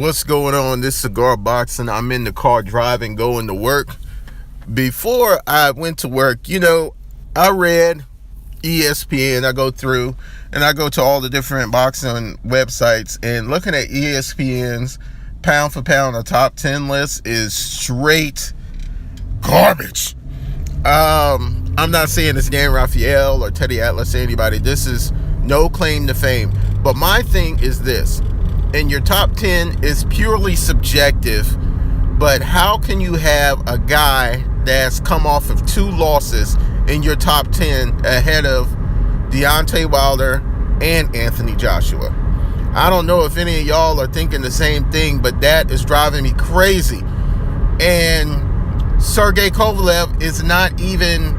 What's going on? This Cigar Boxing. I'm in the car driving, going to work. Before I went to work, I read ESPN. I go through and I go to all the different boxing websites, and looking at ESPN's pound for pound, the top 10 list is straight garbage. I'm not saying it's Dan Raphael or Teddy Atlas or anybody. This is no claim to fame. But my thing is this. And your top 10 is purely subjective, but how can you have a guy that's come off of 2 losses in your top 10 ahead of Deontay Wilder and Anthony Joshua? I don't know if any of y'all are thinking the same thing, but that is driving me crazy. And Sergey Kovalev is not even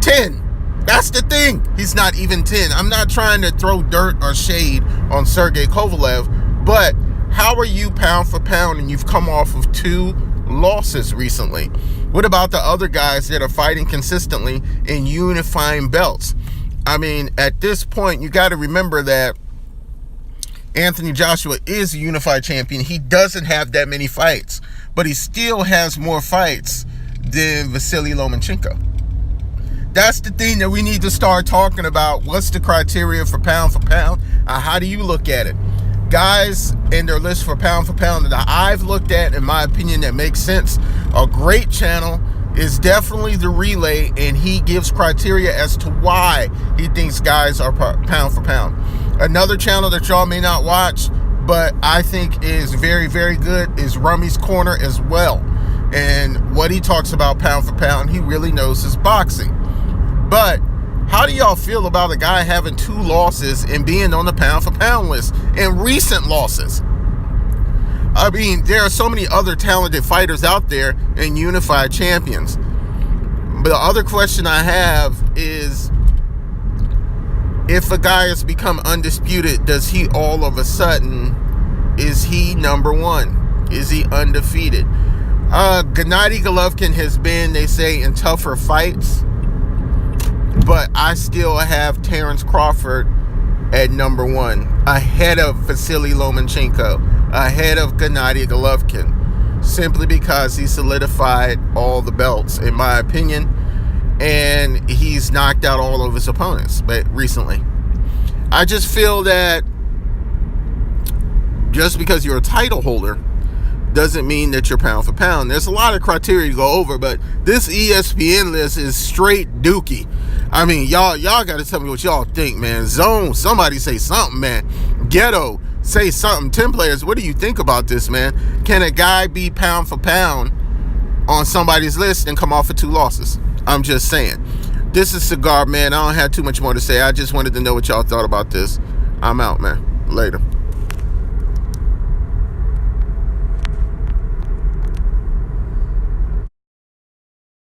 10. That's the thing. He's not even 10. I'm not trying to throw dirt or shade on Sergey Kovalev, but how are you pound for pound and you've come off of 2 losses recently? What about the other guys that are fighting consistently in unifying belts? I mean, at this point, you got to remember that Anthony Joshua is a unified champion. He doesn't have that many fights, but he still has more fights than Vasily Lomachenko. That's the thing that we need to start talking about. What's the criteria for pound? How do you look at it? Guys in their list for pound that I've looked at, in my opinion, that makes sense. A great channel is definitely The Relay, and he gives criteria as to why he thinks guys are pound for pound. Another channel that y'all may not watch, but I think is very, very good, is Rummy's Corner as well. And what he talks about pound for pound, he really knows his boxing. But how do y'all feel about a guy having 2 losses and being on the pound for pound list and recent losses? I mean, there are so many other talented fighters out there and unified champions. But the other question I have is, if a guy has become undisputed, does he all of a sudden, is he number 1? Is he undefeated? Gennady Golovkin has been, they say, in tougher fights. But I still have Terrence Crawford at number 1, ahead of Vasily Lomachenko, ahead of Gennady Golovkin, simply because he solidified all the belts, in my opinion, and he's knocked out all of his opponents recently. I just feel that just because you're a title holder doesn't mean that you're pound for pound. There's a lot of criteria to go over, but this ESPN list is straight dookie. I mean, y'all got to tell me what y'all think, man. Zone, somebody say something, man. Ghetto, say something. 10 players, what do you think about this, man? Can a guy be pound for pound on somebody's list and come off of 2 losses? I'm just saying. This is Cigar, man. I don't have too much more to say. I just wanted to know what y'all thought about this. I'm out, man. Later.